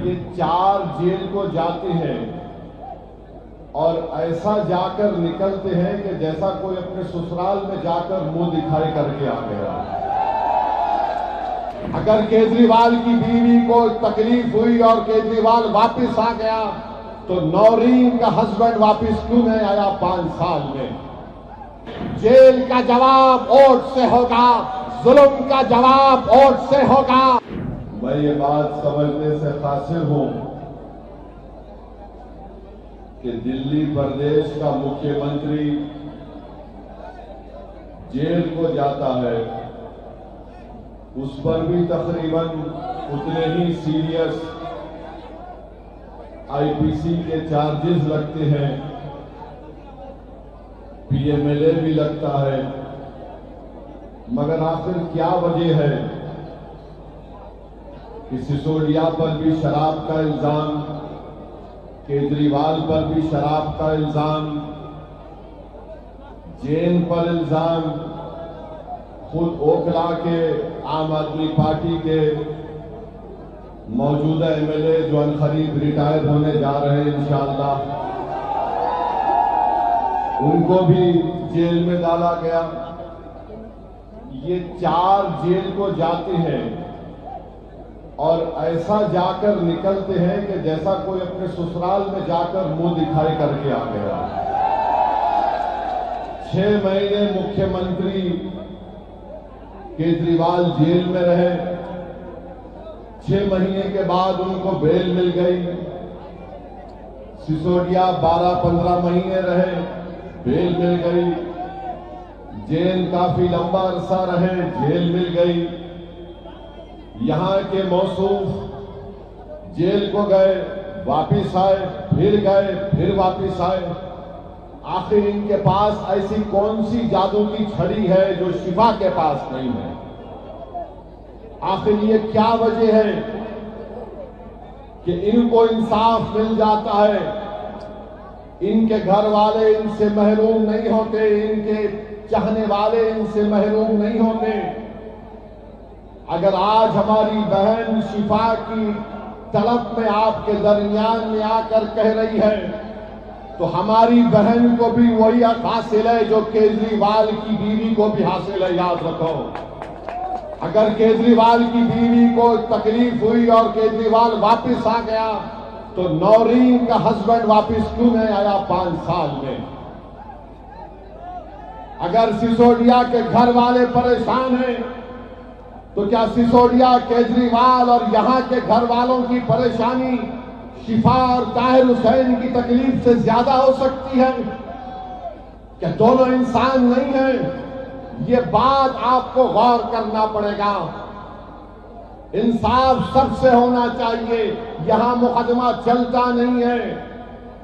ये 4 जेल को जाते हैं और ऐसा जाकर निकलते हैं कि जैसा कोई अपने ससुराल में जाकर मुंह दिखाई करके आ गया। अगर केजरीवाल की बीवी को तकलीफ हुई और केजरीवाल वापस आ गया तो नौरीन का हस्बैंड वापस क्यों नहीं आया 5 साल में? जेल का जवाब वोट से होगा, जुल्म का जवाब वोट से होगा। मैं ये बात समझने से कासिर हूं कि दिल्ली प्रदेश का मुख्यमंत्री जेल को जाता है, उस पर भी तकरीबन उतने ही सीरियस आईपीसी के चार्जेस लगते हैं, पीएमएलए भी लगता है। मगर आखिर क्या वजह है कि सिसोदिया पर भी शराब का इल्जाम, केजरीवाल पर भी शराब का इल्जाम, जैन पर इल्जाम, खुद ओखला के आम आदमी पार्टी के मौजूदा एमएलए जो अनकरीब रिटायर होने जा रहे हैं इंशाअल्लाह, उनको भी जेल में डाला गया। ये 4 जेल को जाते हैं और ऐसा जाकर निकलते हैं कि जैसा कोई अपने ससुराल में जाकर मुंह दिखाई करके आ गया। 6 महीने मुख्यमंत्री केजरीवाल जेल में रहे, 6 महीने के बाद उनको बेल मिल गई। सिसोदिया 12-15 महीने रहे, बेल मिल गई। जैन काफी लंबा अरसा रहे, जेल मिल गई। यहां के मौसूफ जेल को गए, वापिस आए, फिर गए, फिर वापिस आए। आखिर इनके पास ऐसी कौन सी जादू की छड़ी है जो शिफा के पास नहीं है? आखिर ये क्या वजह है कि इनको इंसाफ मिल जाता है, इनके घर वाले इनसे महरूम नहीं होते, इनके चाहने वाले इनसे महरूम नहीं होते? अगर आज हमारी बहन शिफा की तलब में आपके दरमियान में आकर कह रही है तो हमारी बहन को भी वही हक हासिल है जो केजरीवाल की बीवी को भी हासिल है। याद रखो, अगर केजरीवाल की बीवी को तकलीफ हुई और केजरीवाल वापस आ गया तो नौरीन का हस्बैंड वापस क्यों नहीं आया 5 साल में? अगर सिसोदिया के घर वाले परेशान हैं तो क्या सिसोदिया, केजरीवाल और यहां के घर वालों की परेशानी शिफा और ताहिर हुसैन की तकलीफ से ज्यादा हो सकती है? क्या दोनों इंसान नहीं हैं? ये बात आपको गौर करना पड़ेगा। इंसाफ सबसे होना चाहिए। यहां मुकदमा चलता नहीं है,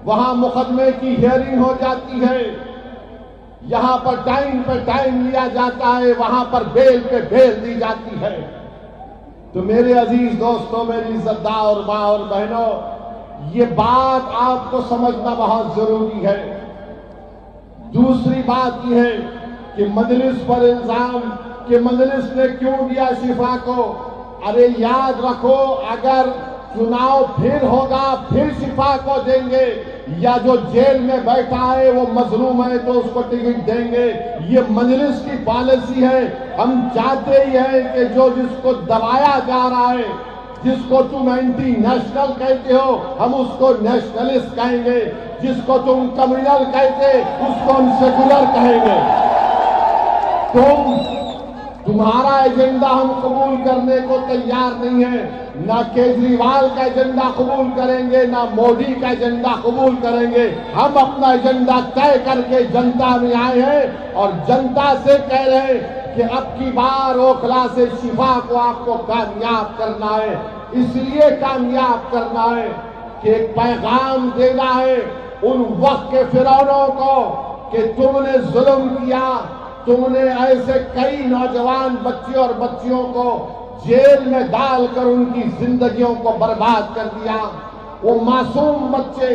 वहां मुकदमे की हियरिंग हो जाती है। यहां पर टाइम पे टाइम लिया जाता है, वहां पर बेल पे बेल दी जाती है। तो मेरे अजीज दोस्तों, मेरी इज्जतदार मां और बहनों, ये बात आपको समझना बहुत जरूरी है। दूसरी बात यह है कि मजलिस पर इल्जाम कि मजलिस ने क्यों दिया शिफा को। अरे याद रखो, अगर चुनाव फिर होगा फिर शिफा को देंगे, या जो जेल में बैठा है वो मजलूम है तो उसको टिकट देंगे। ये मजलिस की पॉलिसी है। हम चाहते ही हैं कि जो जिसको दबाया जा रहा है, जिसको तुम एंटी नेशनल कहते हो, हम उसको नेशनलिस्ट कहेंगे। जिसको तुम कम्युनल कहते उसको हम सेकुलर कहेंगे। तुम्हारा एजेंडा हम कबूल करने को तैयार नहीं है। ना केजरीवाल का एजेंडा कबूल करेंगे, ना मोदी का एजेंडा कबूल करेंगे। हम अपना एजेंडा तय करके जनता में आए हैं और जनता से कह रहे हैं कि अब की बार ओखला से शिफा को आपको कामयाब करना है। इसलिए कामयाब करना है कि एक पैगाम देना है उन वक्त के फिरौनों को कि तुमने जुल्म किया, तुमने ऐसे कई नौजवान बच्चे और बच्चियों को जेल में डालकर उनकी जिंदगियों को बर्बाद कर दिया। वो मासूम बच्चे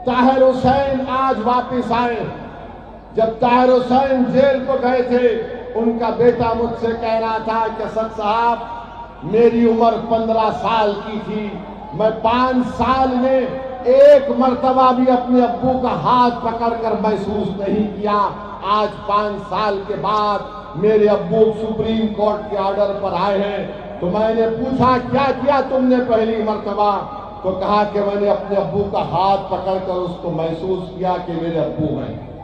ताहिर हुसैन आज वापस आए। जब ताहिर हुसैन जेल को गए थे, उनका बेटा मुझसे कह रहा था कि सर साहब, मेरी उम्र 15 साल की थी। मैं 5 साल में एक मर्तबा भी अपने अब्बू का हाथ पकड़कर महसूस नहीं किया। आज 5 साल के बाद मेरे अब्बू सुप्रीम कोर्ट के ऑर्डर पर आए हैं। तो मैंने पूछा क्या किया तुमने पहली मर्तबा? तो कहा कि मैंने अपने अब्बू का हाथ पकड़कर उसको महसूस किया कि मेरे अब्बू हैं।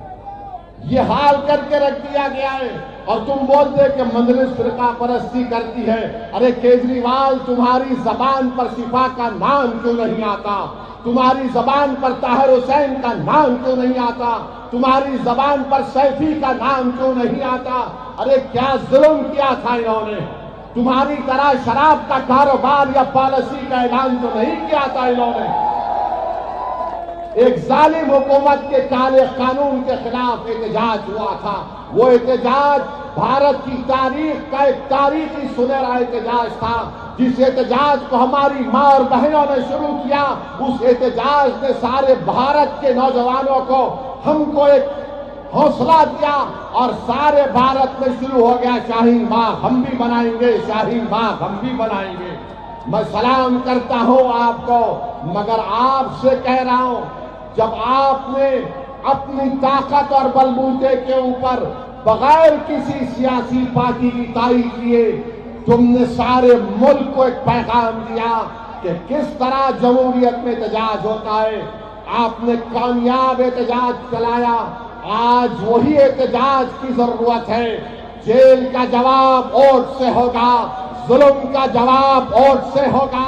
ये हाल करके रख दिया गया है और तुम बोलते कि मंजलिस फिरका परस्ती करती है। अरे केजरीवाल, तुम्हारी जबान पर शिफा का नाम क्यों नहीं आता? तुम्हारी जबान पर ताहिर हुसैन का नाम क्यों नहीं आता? तुम्हारी जबान पर सैफी का नाम क्यों नहीं आता? अरे क्या जुल्म किया था इन्होंने? तुम्हारी तरह शराब का कारोबार या पॉलिसी का ऐलान तो नहीं किया था इन्होंने। एक जालिम हुकूमत के काले कानून के खिलाफ एहतजाज हुआ था। वो एहतजाज भारत की तारीख का एक तारीखी सुनहरा एहतजाज था। जिस एहतजाज को हमारी माँ और बहनों ने शुरू किया, उस एहतजाज ने सारे भारत के नौजवानों को, हमको एक हौसला दिया और सारे भारत में शुरू हो गया शाहीन बाग हम भी बनाएंगे, शाहीन बाग हम भी बनाएंगे। मैं सलाम करता हूं आपको, मगर आपसे कह रहा हूं, जब आपने अपनी ताकत और बलबूते के ऊपर बगैर किसी सियासी पार्टी की तारीफ किए तुमने सारे मुल्क को एक पैगाम दिया कि किस तरह जमहूरियत में एहतजाज होता है। आपने कामयाब एहतजाज चलाया। आज वही एहतजाज की जरूरत है। जेल का जवाब वोट से होगा, जुल्म का जवाब वोट से होगा।